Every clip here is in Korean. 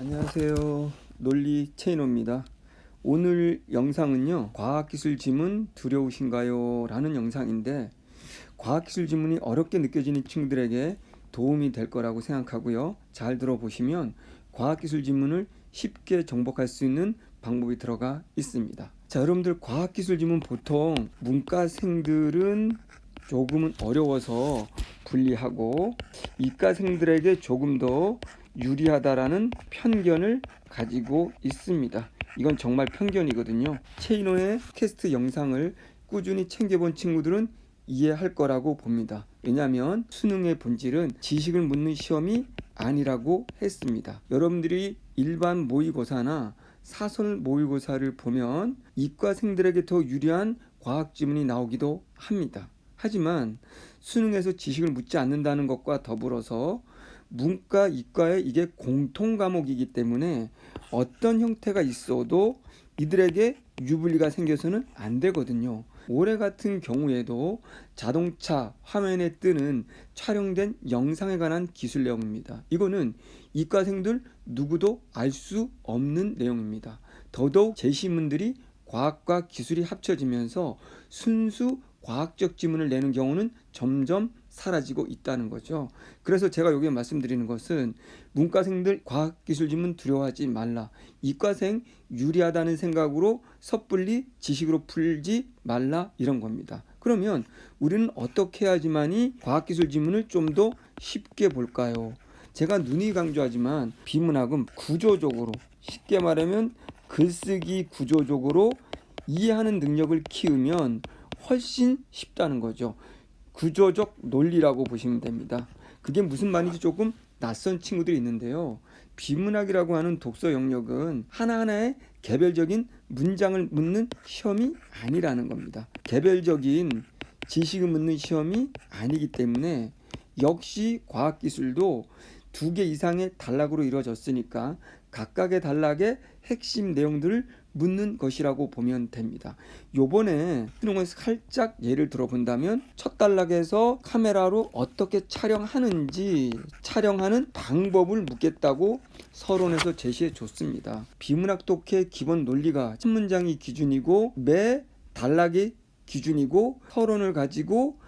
안녕하세요. 논리 체인호입니다. 오늘 영상은요, 과학기술 지문 두려우신가요? 라는 영상인데, 과학기술 지문이 어렵게 느껴지는 친구들에게 도움이 될 거라고 생각하고요. 잘 들어보시면 과학기술 지문을 쉽게 정복할 수 있는 방법이 들어가 있습니다. 자, 여러분들 과학기술 지문 보통 문과생들은 조금은 어려워서 불리하고 이과생들에게 조금 더 유리하다라는 편견을 가지고 있습니다. 이건 정말 편견이거든요. 체인호의 팟캐스트 영상을 꾸준히 챙겨본 친구들은 이해할 거라고 봅니다. 왜냐하면 수능의 본질은 지식을 묻는 시험이 아니라고 했습니다. 여러분들이 일반 모의고사나 사설 모의고사를 보면 이과생들에게 더 유리한 과학 지문이 나오기도 합니다. 하지만 수능에서 지식을 묻지 않는다는 것과 더불어서 문과, 이과의 이게 공통 과목이기 때문에 어떤 형태가 있어도 이들에게 유불리가 생겨서는 안 되거든요. 올해 같은 경우에도 자동차 화면에 뜨는 촬영된 영상에 관한 기술 내용입니다. 이거는 이과생들 누구도 알 수 없는 내용입니다. 더더욱 제시문들이 과학과 기술이 합쳐지면서 순수 과학적 지문을 내는 경우는 점점 사라지고 있다는 거죠. 그래서 제가 여기 말씀드리는 것은 문과생들 과학기술 지문 두려워하지 말라. 이과생 유리하다는 생각으로 섣불리 지식으로 풀지 말라 이런 겁니다. 그러면 우리는 어떻게 해야지만이 과학기술 지문을 좀 더 쉽게 볼까요? 제가 누누이 강조하지만 비문학은 구조적으로, 쉽게 말하면 글쓰기 구조적으로 이해하는 능력을 키우면 훨씬 쉽다는 거죠. 구조적 논리라고 보시면 됩니다. 그게 무슨 말인지 조금 낯선 친구들이 있는데요. 비문학이라고 하는 독서 영역은 하나하나의 개별적인 문장을 묻는 시험이 아니라는 겁니다. 개별적인 지식을 묻는 시험이 아니기 때문에 역시 과학기술도 2개 이상의 단락으로 이루어졌으니까 각각의 단락의 핵심 내용들을 묻는 것이라고 보면 됩니다. 요번에 수능을 살짝 예를 들어본다면 첫 단락에서 카메라로 어떻게 촬영하는지 촬영하는 방법을 묻겠다고 서론에서 제시해 줬습니다. 비문학 독해의 기본 논리가 첫 문장이 기준이고 매 단락이 기준이고 서론을 가지고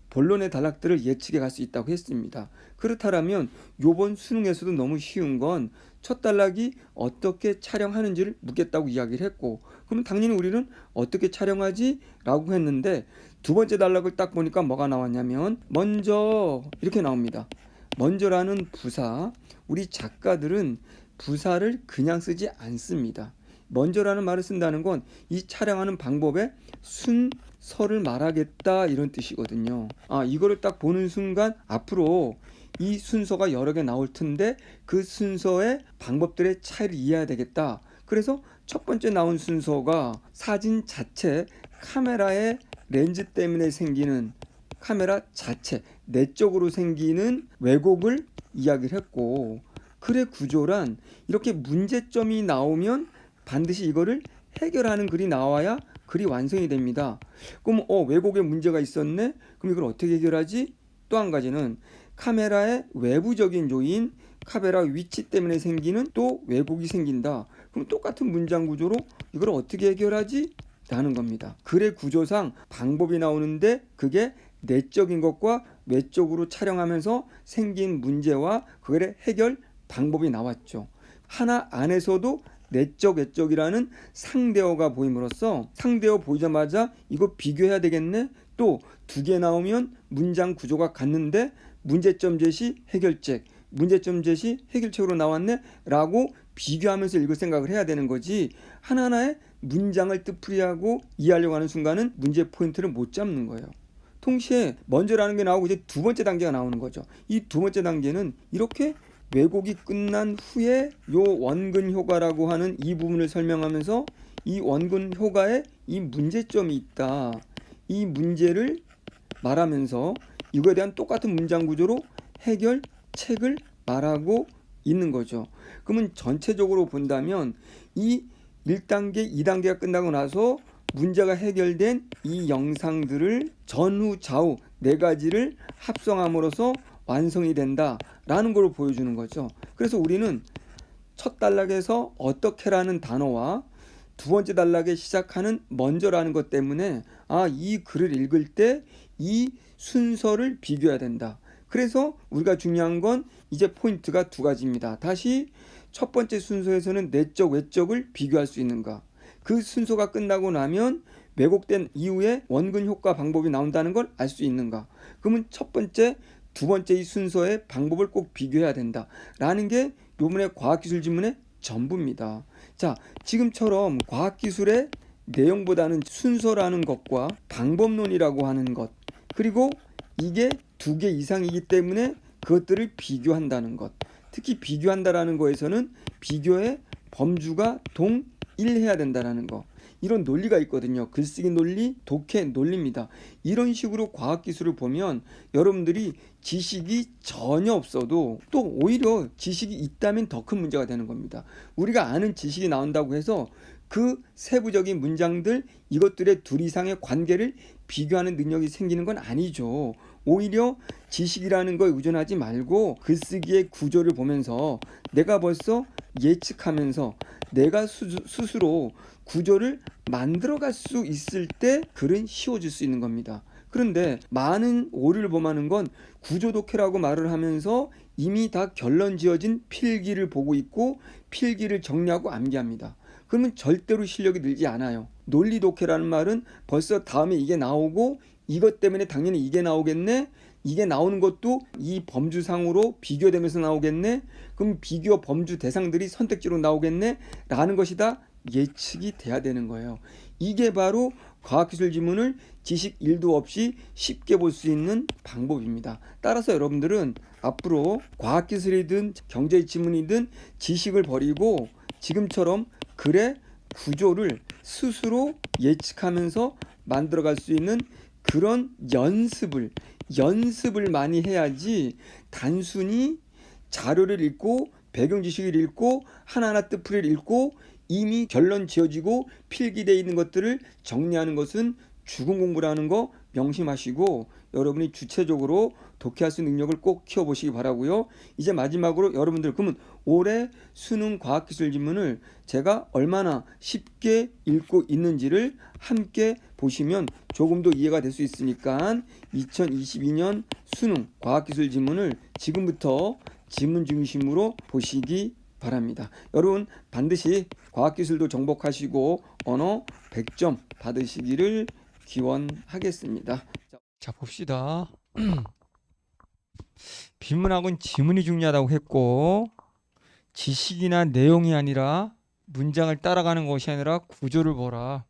본론의 단락들을 예측해 갈 수 있다고 했습니다. 그렇다면 요번 수능에서도 너무 쉬운 건 첫 단락이 어떻게 촬영하는지를 묻겠다고 이야기를 했고, 그럼 당연히 우리는 어떻게 촬영하지? 라고 했는데 두 번째 단락을 딱 보니까 뭐가 나왔냐면 먼저 이렇게 나옵니다. 먼저라는 부사, 우리 작가들은 부사를 그냥 쓰지 않습니다. 먼저라는 말을 쓴다는 건 이 촬영하는 방법의 순서를 말하겠다 이런 뜻이거든요. 이거를 딱 보는 순간 앞으로 이 순서가 여러 개 나올 텐데 그 순서의 방법들의 차이를 이해해야 되겠다. 그래서 첫 번째 나온 순서가 사진 자체, 카메라의 렌즈 때문에 생기는 카메라 자체, 내적으로 생기는 왜곡을 이야기를 했고, 글의 구조란 이렇게 문제점이 나오면 반드시 이거를 해결하는 글이 나와야 글이 완성이 됩니다. 그럼 왜곡에 문제가 있었네? 그럼 이걸 어떻게 해결하지? 또 한 가지는 카메라의 외부적인 요인, 카메라 위치 때문에 생기는 또 왜곡이 생긴다. 그럼 똑같은 문장 구조로 이걸 어떻게 해결하지? 라는 겁니다. 글의 구조상 방법이 나오는데 그게 내적인 것과 외적으로 촬영하면서 생긴 문제와 그의 해결 방법이 나왔죠. 하나 안에서도 내적, 외적이라는 상대어가 보임으로써 상대어 보이자마자 이거 비교해야 되겠네? 또 2개 나오면 문장 구조가 같는데 문제점 제시, 해결책, 문제점 제시, 해결책으로 나왔네? 라고 비교하면서 읽을 생각을 해야 되는 거지, 하나하나의 문장을 뜻풀이하고 이해하려고 하는 순간은 문제 포인트를 못 잡는 거예요. 동시에 먼저라는 게 나오고 이제 두 번째 단계가 나오는 거죠. 이 두 번째 단계는 이렇게 왜곡이 끝난 후에 요 원근 효과라고 하는 이 부분을 설명하면서 이 원근 효과에 이 문제점이 있다. 이 문제를 말하면서 이거에 대한 똑같은 문장 구조로 해결책을 말하고 있는 거죠. 그러면 전체적으로 본다면 이 1단계, 2단계가 끝나고 나서 문제가 해결된 이 영상들을 전후 좌우 4가지를 합성함으로써 완성이 된다라는 걸 보여주는 거죠. 그래서 우리는 첫 단락에서 어떻게라는 단어와 두 번째 단락에 시작하는 먼저라는 것 때문에 이 글을 읽을 때 이 순서를 비교해야 된다. 그래서 우리가 중요한 건 이제 포인트가 두 가지입니다. 다시 첫 번째 순서에서는 내적 외적을 비교할 수 있는가. 그 순서가 끝나고 나면 왜곡된 이후에 원근 효과 방법이 나온다는 걸 알 수 있는가. 그러면 첫 번째, 두 번째 이 순서의 방법을 꼭 비교해야 된다라는 게 이번에 과학기술 지문의 전부입니다. 자, 지금처럼 과학기술의 내용보다는 순서라는 것과 방법론이라고 하는 것, 그리고 이게 두 개 이상이기 때문에 그것들을 비교한다는 것. 특히 비교한다라는 거에서는 비교의 범주가 동일해야 된다라는 거. 이런 논리가 있거든요. 글쓰기 논리, 독해 논리입니다. 이런 식으로 과학기술을 보면 여러분들이 지식이 전혀 없어도 또 오히려 지식이 있다면 더 큰 문제가 되는 겁니다. 우리가 아는 지식이 나온다고 해서 그 세부적인 문장들, 이것들의 둘 이상의 관계를 비교하는 능력이 생기는 건 아니죠. 오히려 지식이라는 거에 의존하지 말고 글쓰기의 구조를 보면서 내가 벌써 예측하면서 내가 스스로 구조를 만들어갈 수 있을 때 글은 쉬워질 수 있는 겁니다. 그런데 많은 오류를 범하는 건 구조 독해라고 말을 하면서 이미 다 결론 지어진 필기를 보고 있고 필기를 정리하고 암기합니다. 그러면 절대로 실력이 늘지 않아요. 논리 독해라는 말은 벌써 다음에 이게 나오고 이것 때문에 당연히 이게 나오겠네. 이게 나오는 것도 이 범주상으로 비교되면서 나오겠네. 그럼 비교 범주 대상들이 선택지로 나오겠네. 라는 것이 다 예측이 돼야 되는 거예요. 이게 바로 과학기술 지문을 지식 1도 없이 쉽게 볼 수 있는 방법입니다. 따라서 여러분들은 앞으로 과학기술이든 경제 지문이든 지식을 버리고 지금처럼 글의 구조를 스스로 예측하면서 만들어갈 수 있는 그런 연습을 많이 해야지 단순히 자료를 읽고 배경 지식을 읽고 하나하나 뜻풀이를 읽고 이미 결론 지어지고 필기되어 있는 것들을 정리하는 것은 죽은 공부라는 거 명심하시고 여러분이 주체적으로 독해할 수 있는 능력을 꼭 키워보시기 바라고요. 이제 마지막으로 여러분들 그러면 올해 수능 과학기술 지문을 제가 얼마나 쉽게 읽고 있는지를 함께 보시면 조금 더 이해가 될 수 있으니까 2022년 수능 과학기술 지문을 지금부터 지문 중심으로 보시기 바랍니다. 여러분 반드시 과학기술도 정복하시고 언어 100점 받으시기를 기원하겠습니다. 자 봅시다. 비문학은 지문이 중요하다고 했고 지식이나 내용이 아니라 문장을 따라가는 것이 아니라 구조를 보라.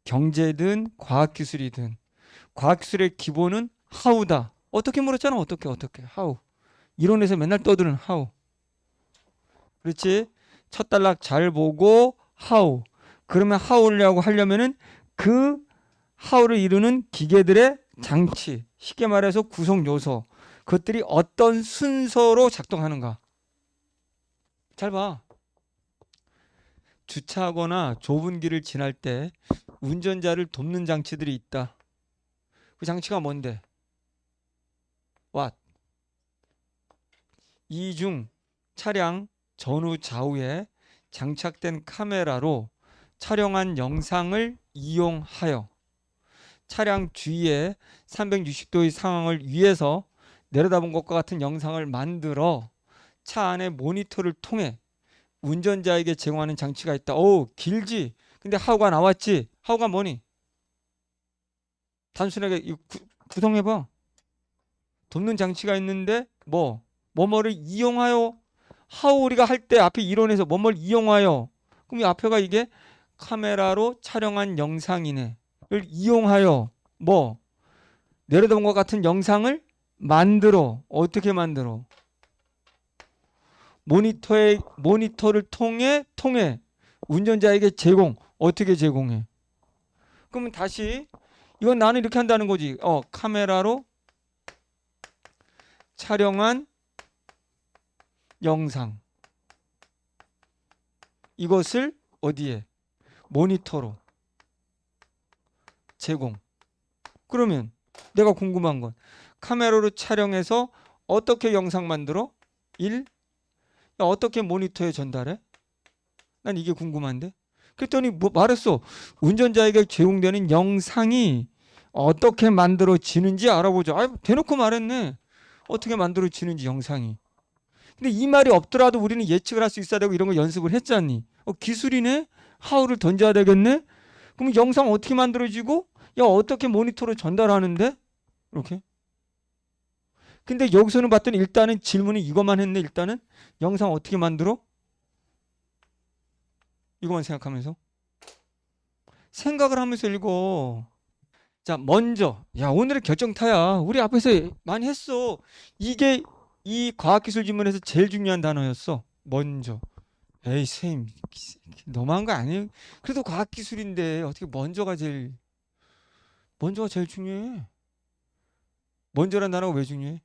경제든 과학기술이든 과학기술의 기본은 how다. 어떻게 물었잖아. 어떻게 how. 이론에서 맨날 떠드는 how. 그렇지? 첫 단락 잘 보고 how. 그러면 how라고 하려면은 그 how를 이루는 기계들의 장치, 쉽게 말해서 구성 요소, 그것들이 어떤 순서로 작동하는가. 잘 봐. 주차하거나 좁은 길을 지날 때 운전자를 돕는 장치들이 있다. 그 장치가 뭔데? What? 이중 차량 전후 좌우에 장착된 카메라로 촬영한 영상을 이용하여 차량 주위에 360도의 상황을 위에서 내려다본 것과 같은 영상을 만들어 차 안의 모니터를 통해 운전자에게 제공하는 장치가 있다. 오, 길지? 근데 how가 나왔지? how가 뭐니? 단순하게 구성해봐. 돕는 장치가 있는데 뭐뭐를 이용하여 how 우리가 할 때 앞에 이론에서 뭐뭐를 이용하여 그럼 이 앞에가 이게 카메라로 촬영한 영상이네. 를 이용하여 내려다본 것 같은 영상을 만들어. 어떻게 만들어? 모니터를 통해 운전자에게 제공. 어떻게 제공해? 그러면 다시 이건 나는 이렇게 한다는 거지. 카메라로 촬영한 영상. 이것을 어디에? 모니터로 제공. 그러면 내가 궁금한 건 카메라로 촬영해서 어떻게 영상 만들어? 1. 어떻게 모니터에 전달해? 난 이게 궁금한데. 그랬더니 뭐 말했어. 운전자에게 제공되는 영상이 어떻게 만들어지는지 알아보자. 아, 대놓고 말했네. 어떻게 만들어지는지 영상이. 근데 이 말이 없더라도 우리는 예측을 할 수 있어야 되고 이런 거 연습을 했잖니. 기술이네? 하우를 던져야 되겠네? 그럼 영상 어떻게 만들어지고? 야, 어떻게 모니터로 전달하는데? 이렇게. 근데 여기서는 봤더니 일단은 질문이 이것만 했네. 일단은 영상 어떻게 만들어? 이것만 생각하면서. 생각을 하면서 읽어. 자, 먼저. 야, 오늘의 결정타야. 우리 앞에서 많이 했어. 이게 이 과학기술 지문에서 제일 중요한 단어였어. 먼저. 에이, 쌤. 너무한 거 아니에요? 그래도 과학기술인데 어떻게 먼저가 제일 중요해? 먼저란 단어가 왜 중요해?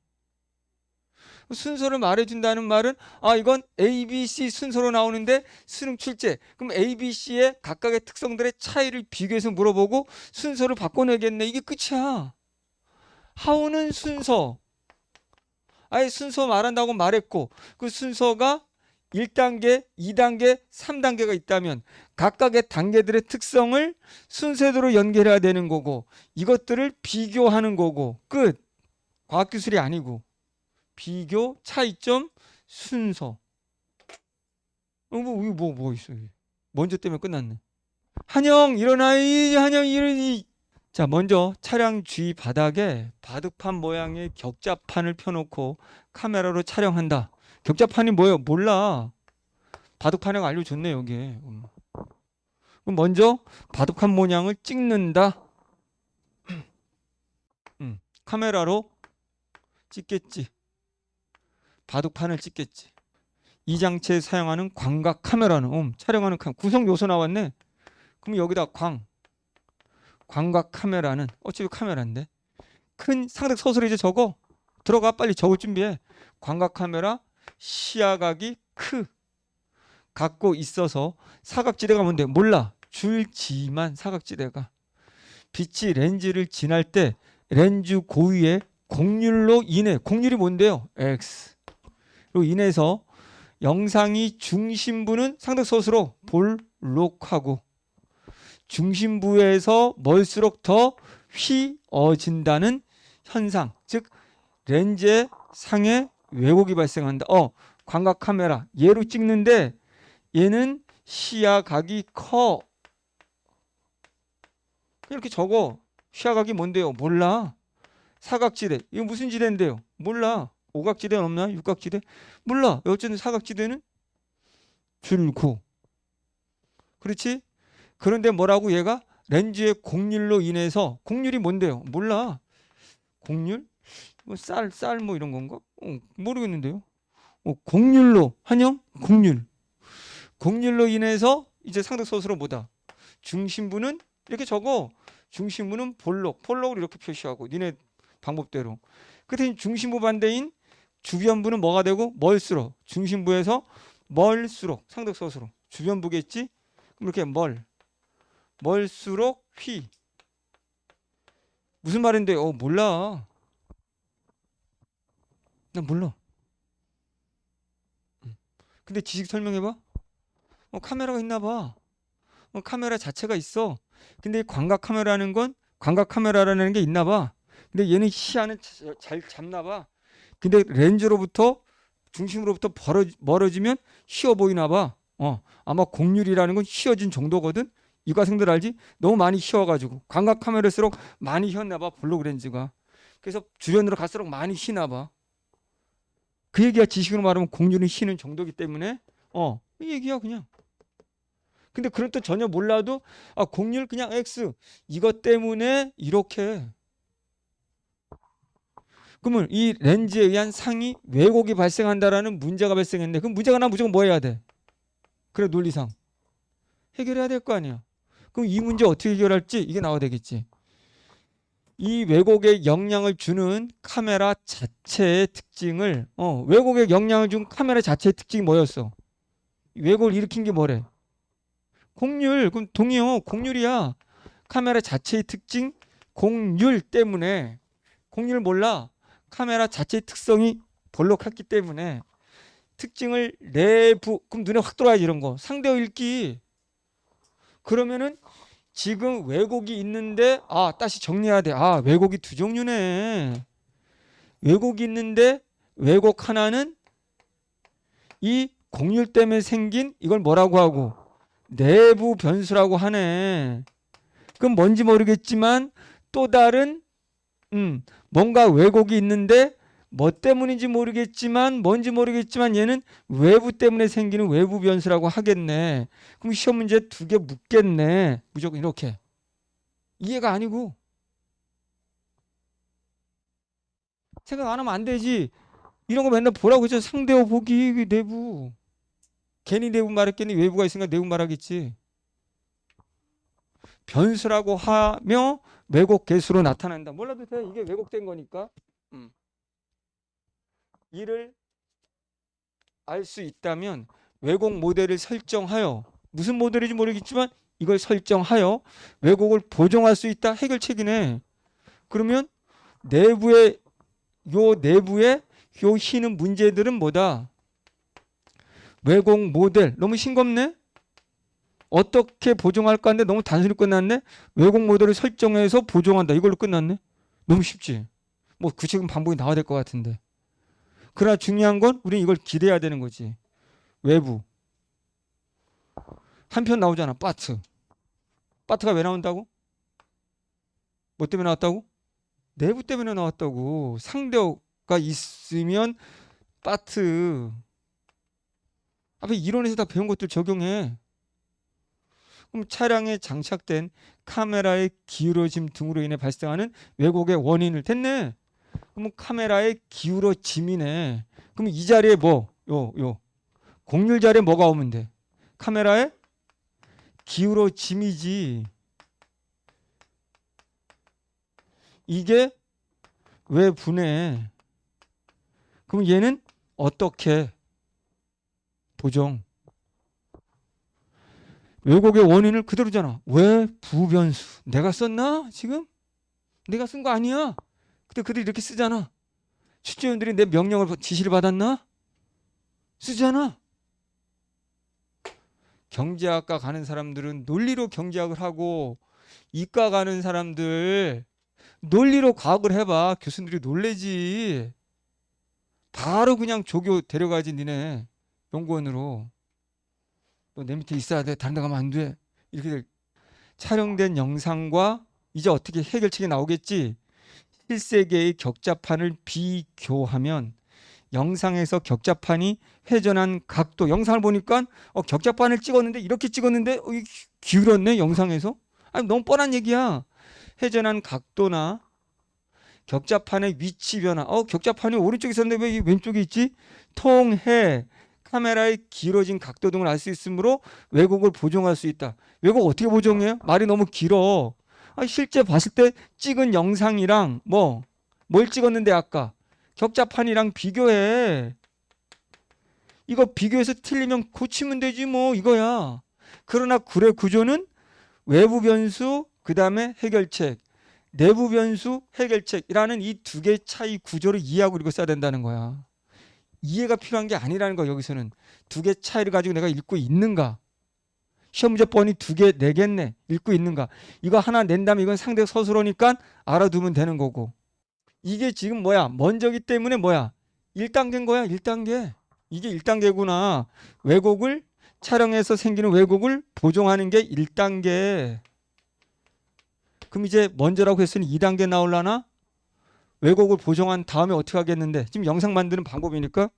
순서를 말해준다는 말은 이건 A, B, C 순서로 나오는데 수능 출제. 그럼 A, B, C의 각각의 특성들의 차이를 비교해서 물어보고 순서를 바꿔내겠네. 이게 끝이야. 하우는 순서. 아예 순서 말한다고 말했고 그 순서가 1단계, 2단계, 3단계가 있다면 각각의 단계들의 특성을 순서대로 연결해야 되는 거고 이것들을 비교하는 거고 끝. 과학기술이 아니고 비교, 차이점, 순서. 뭐 있어. 먼저 때문에 끝났네. 한영 일어나. 한영 일어나. 자, 먼저 차량 주위 바닥에 바둑판 모양의 격자판을 펴놓고 카메라로 촬영한다. 격자판이 뭐예요? 몰라. 바둑판을 알려줬네 여기에. 그럼 먼저 바둑판 모양을 찍는다. 카메라로 찍겠지. 바둑판을 찍겠지. 이 장치에 사용하는 광각 카메라는 촬영하는 구성 요소 나왔네. 그럼 여기다 광각 카메라는 어차피 카메라인데 큰 상색 서술에 이제 적어. 들어가 빨리 적을 준비해. 광각 카메라 시야각이 갖고 있어서 사각지대가 뭔데? 몰라. 줄지만 사각지대가 빛이 렌즈를 지날 때 렌즈 고위의 곡률로 인해 곡률이 뭔데요? X. 그리고 인해서 영상이 중심부는 상대소수로 볼록하고 중심부에서 멀수록 더 휘어진다는 현상. 즉 렌즈의 상에 왜곡이 발생한다. 광각 카메라 얘로 찍는데 얘는 시야각이 커. 이렇게 적어. 시야각이 뭔데요? 몰라. 사각지대. 이거 무슨 지대인데요? 몰라. 오각지대는 없나? 육각지대? 몰라. 어쨌든 사각지대는 줄고. 그렇지? 그런데 뭐라고 얘가? 렌즈의 곡률로 인해서 곡률이 뭔데요? 몰라. 곡률? 뭐 쌀 뭐 이런 건가? 모르겠는데요. 곡률로 한영? 곡률. 곡률로 인해서 이제 상대소수로 뭐다? 중심부는 이렇게 적어. 중심부는 볼록을 이렇게 표시하고 니네 방법대로. 그때 중심부 반대인 주변부는 뭐가 되고? 멀수록. 중심부에서 멀수록 상대소수로 주변부겠지? 그럼 이렇게 멀수록 휘. 무슨 말인데? 몰라. 난 몰라. 근데 지식 설명해봐. 카메라가 있나 봐. 카메라 자체가 있어. 근데 광각 카메라라는 게 있나 봐. 근데 얘는 시야는 잘 잡나 봐. 근데 렌즈로부터 중심으로부터 멀어지면 휘어 보이나 봐. 아마 곡률이라는 건 휘어진 정도거든. 이과생들 알지? 너무 많이 휘어가지고 광각 카메라일수록 많이 휘었나 봐. 볼록 렌즈가. 그래서 주변으로 갈수록 많이 휘나 봐. 그 얘기가 지식으로 말하면 곡률은 휘는 정도이기 때문에 이 얘기야 그냥. 근데 그런 또 전혀 몰라도 곡률 그냥 X 이것 때문에 이렇게. 그러면 이 렌즈에 의한 상이 왜곡이 발생한다라는 문제가 발생했는데 그럼 문제가 나면 무조건 뭐 해야 돼? 그래 논리상 해결해야 될 거 아니야. 그럼 이 문제 어떻게 해결할지 이게 나와야 되겠지. 이 왜곡에 영향을 주는 카메라 자체의 특징을 왜곡에 영향을 준 카메라 자체의 특징이 뭐였어? 왜곡을 일으킨 게 뭐래? 곡률. 그럼 동의요. 곡률이야. 카메라 자체의 특징 곡률 때문에. 곡률 몰라. 카메라 자체의 특성이 볼록했기 때문에 특징을 내부, 그럼 눈에 확 들어와야지 이런 거. 상대어 읽기. 그러면은 지금 왜곡이 있는데 다시 정리해야 돼. 왜곡이 두 종류네. 왜곡이 있는데 왜곡 하나는 이 곡률 때문에 생긴 이걸 뭐라고 하고 내부 변수라고 하네. 그럼 뭔지 모르겠지만 또 다른 뭔가 왜곡이 있는데 뭐 때문인지 모르겠지만 뭔지 모르겠지만 얘는 외부 때문에 생기는 외부 변수라고 하겠네. 그럼 시험 문제 두 개 묻겠네. 무조건 이렇게. 이해가 아니고 생각 안 하면 안 되지. 이런 거 맨날 보라고 했죠. 상대어 보기 내부. 괜히 내부 말했겠니? 외부가 있으니까 내부 말하겠지. 변수라고 하며 왜곡 개수로 나타난다. 몰라도 돼. 이게 왜곡된 거니까. 이를 알 수 있다면 왜곡 모델을 설정하여 무슨 모델인지 모르겠지만 이걸 설정하여 왜곡을 보정할 수 있다. 해결책이네. 그러면 내부의 요 희는 문제들은 뭐다? 왜곡 모델. 너무 싱겁네? 어떻게 보정할까 하는데 너무 단순히 끝났네? 왜곡 모델을 설정해서 보정한다. 이걸로 끝났네? 너무 쉽지? 뭐 구체적인 방법이 나와야 될 것 같은데. 그러나 중요한 건 우리는 이걸 기대해야 되는 거지. 외부. 한편 나오잖아. 파트. 파트가 왜 나온다고? 뭐 때문에 나왔다고? 내부 때문에 나왔다고. 상대어가 있으면 파트. 앞에 이론에서 다 배운 것들 적용해. 그럼 차량에 장착된 카메라의 기울어짐 등으로 인해 발생하는 왜곡의 원인을 됐네. 그럼 카메라의 기울어짐이네. 그럼 이 자리에 뭐? 곡률 자리에 뭐가 오면 돼? 카메라의 기울어짐이지. 이게 왜 분해? 그럼 얘는 어떻게 보정? 왜곡의 원인을 그대로잖아. 왜 부변수? 내가 썼나? 지금? 내가 쓴 거 아니야. 근데 그들이 이렇게 쓰잖아. 출제위원들이 내 명령을 지시를 받았나? 쓰잖아. 경제학과 가는 사람들은 논리로 경제학을 하고 이과 가는 사람들 논리로 과학을 해봐. 교수님들이 놀래지. 바로 그냥 조교 데려가지 니네 연구원으로. 너 내 밑에 있어야 돼. 다른 데 가면 안 돼. 이렇게 촬영된 영상과 이제 어떻게 해결책이 나오겠지. 실세계의 격자판을 비교하면 영상에서 격자판이 회전한 각도 영상을 보니까 격자판을 찍었는데 이렇게 찍었는데 기울었네 영상에서. 아니 너무 뻔한 얘기야. 회전한 각도나 격자판의 위치 변화. 격자판이 오른쪽에 있었는데 왜 왼쪽에 있지? 통해 카메라의 길어진 각도 등을 알 수 있으므로 왜곡을 보정할 수 있다. 왜곡 어떻게 보정해요? 말이 너무 길어. 실제 봤을 때 찍은 영상이랑 뭘 찍었는데 아까 격자판이랑 비교해. 이거 비교해서 틀리면 고치면 되지 뭐 이거야. 그러나 구례 구조는 외부 변수 그다음에 해결책, 내부 변수 해결책이라는 이 두 개의 차이 구조를 이해하고 읽었어야 된다는 거야. 이해가 필요한 게 아니라는 거야. 여기서는 두 개의 차이를 가지고 내가 읽고 있는가. 시험 문제 뻔히 두 개 내겠네. 읽고 있는가. 이거 하나 낸다면 이건 상대 서술어니까 알아두면 되는 거고. 이게 지금 먼저기 때문에 1단계인 거야. 1단계. 이게 1단계구나. 왜곡을 촬영해서 생기는 왜곡을 보정하는 게 1단계. 그럼 이제 먼저라고 했으니 2단계 나올라나? 왜곡을 보정한 다음에 어떻게 하겠는데? 지금 영상 만드는 방법이니까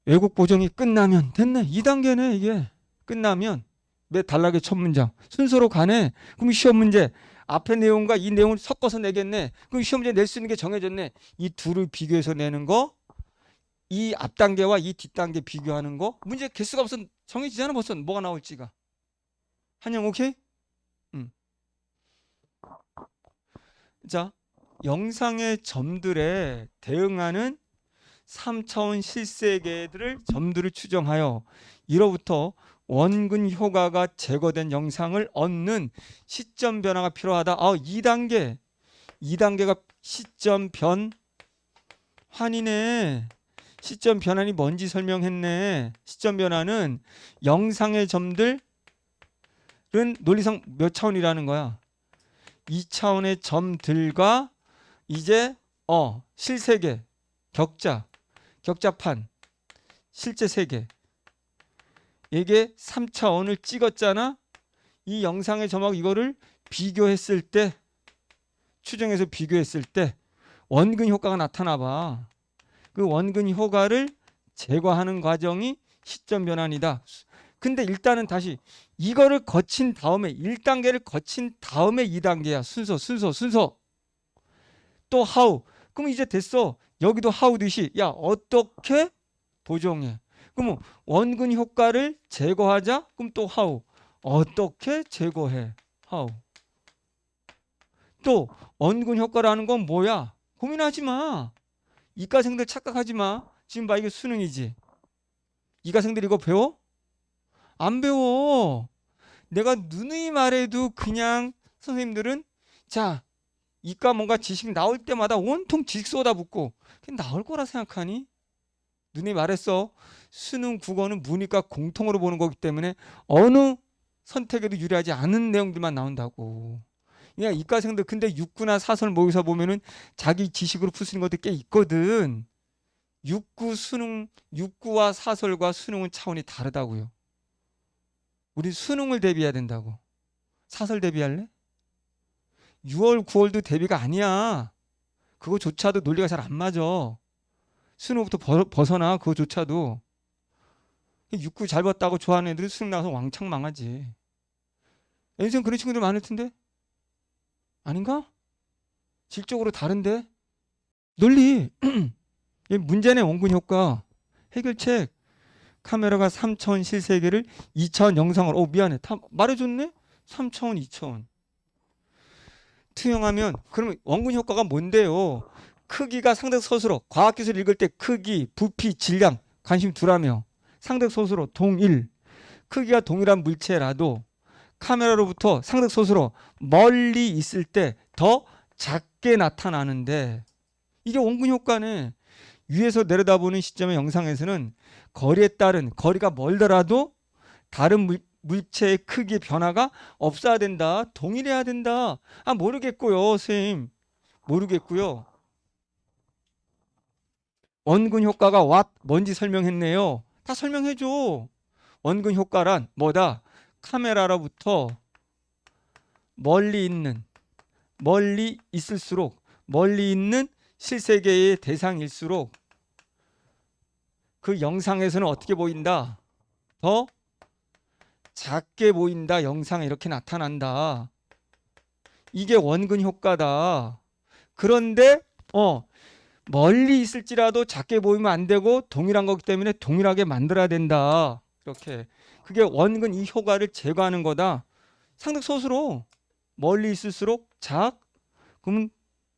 왜곡 보정이 끝나면 됐네. 2단계네 이게. 끝나면 몇 단락의 첫 문장 순서로 가네. 그럼 시험 문제 앞의 내용과 이 내용을 섞어서 내겠네. 그럼 시험 문제 낼 수 있는 게 정해졌네. 이 둘을 비교해서 내는 거, 이 앞 단계와 이 뒷 단계 비교하는 거. 문제 개수가 벌써 정해지잖아. 벌써 뭐가 나올지가. 한영 오케이? 자, 영상의 점들에 대응하는 3차원 실세계들을 점들을 추정하여 이로부터 원근 효과가 제거된 영상을 얻는 시점 변화가 필요하다. 2단계가 시점 변환이네. 시점 변환이 뭔지 설명했네. 시점 변환은 영상의 점들은 논리상 몇 차원이라는 거야? 2차원의 점들과 이제 실세계, 격자판, 실제 세계. 이게 3차원을 찍었잖아. 이 영상의 점하고 이거를 비교했을 때, 추정해서 비교했을 때 원근 효과가 나타나 봐. 그 원근 효과를 제거하는 과정이 시점 변환이다. 근데 일단은 다시 이거를 거친 다음에 1단계를 거친 다음에 2단계야. 순서. 또 how. 그럼 이제 됐어. 여기도 how듯이 야 어떻게 보정해. 그럼 원근 효과를 제거하자. 그럼 또 how. 어떻게 제거해. how. 또 원근 효과라는 건 뭐야? 고민하지 마. 이과생들 착각하지 마. 지금 봐 이게 수능이지. 이과생들 이거 배워? 안 배워. 내가 누누이 말해도 그냥 선생님들은 자 이과 뭔가 지식 나올 때마다 온통 지식 쏟아붓고 그게 나올 거라 생각하니? 누누이 말했어. 수능 국어는 문이과 공통으로 보는 거기 때문에 어느 선택에도 유리하지 않은 내용들만 나온다고. 그러니까 이과생들 근데 육구나 사설 모의고사 보면은 자기 지식으로 풀 수 있는 것도 꽤 있거든. 육구와 사설과 수능은 차원이 다르다고요. 우리 수능을 대비해야 된다고. 사설 대비할래? 6월, 9월도 대비가 아니야. 그거조차도 논리가 잘 안 맞아. 수능부터 벗어나 그거조차도. 육구 잘 봤다고 좋아하는 애들이 수능 나가서 왕창 망하지. 인생 그런 친구들 많을 텐데? 아닌가? 질적으로 다른데? 논리. 문제네. 원근 효과. 해결책. 카메라가 3차원 실세계를 2차원 영상으로 미안해. 다 말해줬네? 3차원 2차원 투영하면 그러면 원근 효과가 뭔데요? 크기가 상대 서술어. 과학기술 읽을 때 크기, 부피, 질량 관심 두라며. 상대 서술어 동일. 크기가 동일한 물체라도 카메라로부터 상대 서술어 멀리 있을 때 더 작게 나타나는데 이게 원근 효과네. 위에서 내려다보는 시점의 영상에서는 거리에 따른 거리가 멀더라도 다른 물체의 크기 변화가 없어야 된다. 동일해야 된다. 모르겠고요. 선생님. 모르겠고요. 원근 효과가 뭔지 설명했네요. 다 설명해줘. 원근 효과란 뭐다? 카메라로부터 멀리 있을수록 멀리 있는 실세계의 대상일수록 그 영상에서는 어떻게 보인다? 더 작게 보인다. 영상에 이렇게 나타난다. 이게 원근 효과다. 그런데 멀리 있을지라도 작게 보이면 안 되고 동일한 거기 때문에 동일하게 만들어야 된다. 이렇게. 그게 원근 이 효과를 제거하는 거다. 상대 서술로 멀리 있을수록 그러면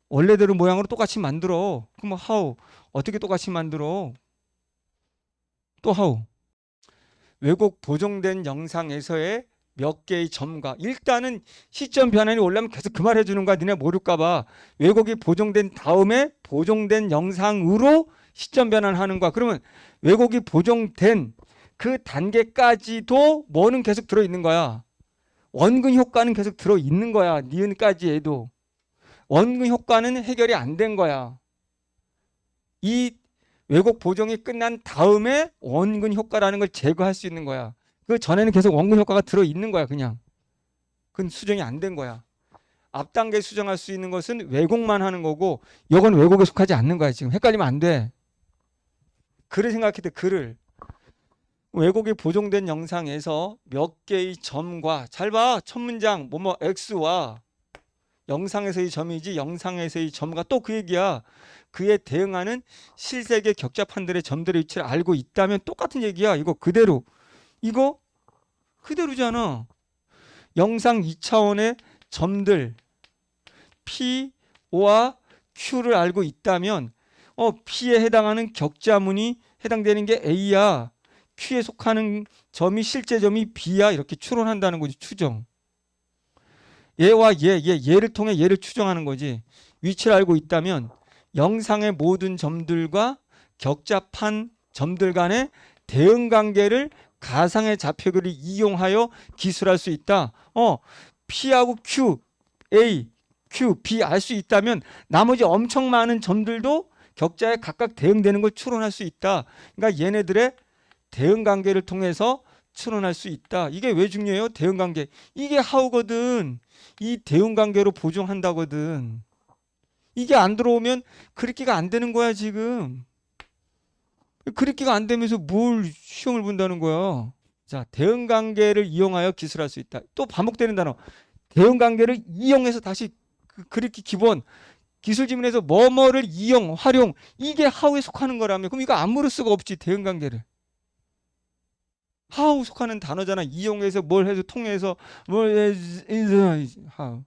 원래대로 모양으로 똑같이 만들어. 그럼 how? 어떻게 똑같이 만들어? 또 how? 왜곡 보정된 영상에서의 몇 개의 점과 일단은 시점 변환이 올라면 계속 그 말 해주는 거야. 니네 모를까 봐. 왜곡이 보정된 다음에 보정된 영상으로 시점 변환하는 거야. 그러면 왜곡이 보정된 그 단계까지도 뭐는 계속 들어있는 거야. 원근 효과는 계속 들어있는 거야. 니은까지 해도. 원근 효과는 해결이 안 된 거야. 이 왜곡 보정이 끝난 다음에 원근 효과라는 걸 제거할 수 있는 거야. 그 전에는 계속 원근 효과가 들어있는 거야. 그냥. 그건 수정이 안 된 거야. 앞 단계 수정할 수 있는 것은 왜곡만 하는 거고 이건 왜곡에 속하지 않는 거야. 지금 헷갈리면 안 돼. 글을 생각해 돼. 글을. 왜곡이 보정된 영상에서 몇 개의 점과 잘 봐. 첫 문장 뭐뭐 X와 영상에서의 점이지 영상에서의 점과 또 그 얘기야. 그에 대응하는 실세계 격자판들의 점들의 위치를 알고 있다면 똑같은 얘기야. 이거 그대로. 이거 그대로잖아. 영상 2차원의 점들 P와 Q를 알고 있다면 P에 해당하는 격자문이 해당되는 게 A야. Q에 속하는 점이 실제 점이 B야. 이렇게 추론한다는 거지. 추정. 얘와 얘를 통해 얘를 추정하는 거지. 위치를 알고 있다면 영상의 모든 점들과 격잡한 점들 간의 대응 관계를 가상의 좌표기를 이용하여 기술할 수 있다. P하고 Q, A, Q, B 알 수 있다면 나머지 엄청 많은 점들도 격자에 각각 대응되는 걸 추론할 수 있다. 그러니까 얘네들의 대응 관계를 통해서 추론할 수 있다. 이게 왜 중요해요? 대응 관계. 이게 하우거든. 이 대응 관계로 보정한다거든. 이게 안 들어오면 그립기가 안 되는 거야, 지금. 그립기가 안 되면서 뭘 시험을 본다는 거야. 자, 대응 관계를 이용하여 기술할 수 있다. 또 반복되는 단어. 대응 관계를 이용해서 다시 그립기 기본 기술 지문에서 뭐뭐를 이용, 활용 이게 하우에 속하는 거라면 그럼 이거 안 물을 수가 없지. 대응 관계를. 하우 속하는 단어잖아. 이용해서 뭘 해서 통해서 뭘 해서 하우.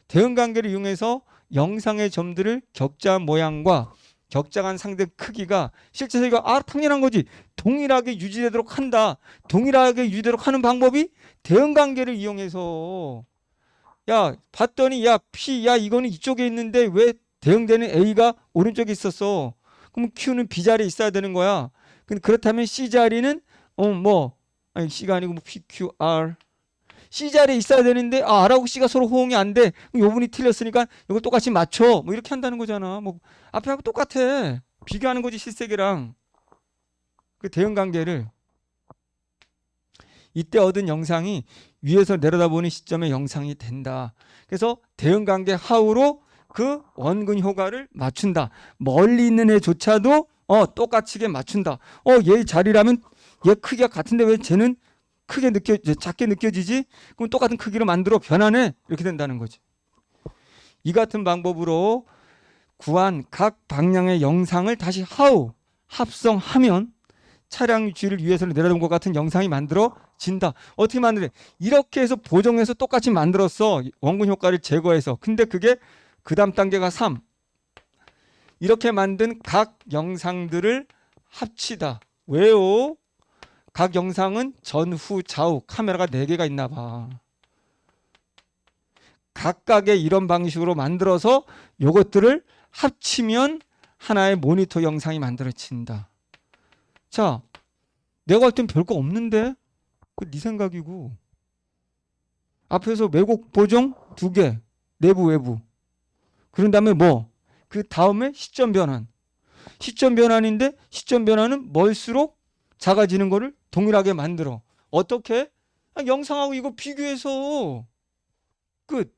대응 관계를 이용해서 영상의 점들을 격자한 모양과 격자간 상대 크기가 실제로 이거 당연한 거지. 동일하게 유지되도록 한다. 동일하게 유지되도록 하는 방법이 대응 관계를 이용해서 야 봤더니 야 P 야 이거는 이쪽에 있는데 왜 대응되는 A가 오른쪽에 있었어. 그럼 Q는 B 자리에 있어야 되는 거야. 근데 그렇다면 C 자리는 아니 C가 아니고 뭐 P, Q, R C 자리에 있어야 되는데 R하고 C가 서로 호응이 안 돼. 그럼 요 분이 틀렸으니까 이걸 똑같이 맞춰. 뭐 이렇게 한다는 거잖아. 뭐 앞에 하고 똑같아. 비교하는 거지 실색이랑 그 대응 관계를. 이때 얻은 영상이 위에서 내려다보는 시점의 영상이 된다. 그래서 대응 관계 하우로 그 원근 효과를 맞춘다. 멀리 있는 애조차도 똑같이게 맞춘다. 얘 자리라면 얘 크기가 같은데 왜 쟤는 작게 느껴지지? 그럼 똑같은 크기로 만들어 변환해. 이렇게 된다는 거지. 이 같은 방법으로 구한 각 방향의 영상을 다시 하우 합성하면 차량 위치를 위에서는 내려놓은 것 같은 영상이 만들어진다. 어떻게 만드래? 이렇게 해서 보정해서 똑같이 만들었어. 원근 효과를 제거해서. 근데 그게 그 다음 단계가 3. 이렇게 만든 각 영상들을 합치다. 왜요? 각 영상은 전후 좌우 카메라가 4개가 있나 봐. 각각의 이런 방식으로 만들어서 요것들을 합치면 하나의 모니터 영상이 만들어진다. 자, 내가 할 땐 별거 없는데? 그 네 생각이고. 앞에서 왜곡 보정 2개. 내부 외부. 그런 다음에 그 다음에 시점 변환. 시점 변환인데 시점 변환은 멀수록 작아지는 거를 동일하게 만들어. 어떻게? 영상하고 이거 비교해서 끝.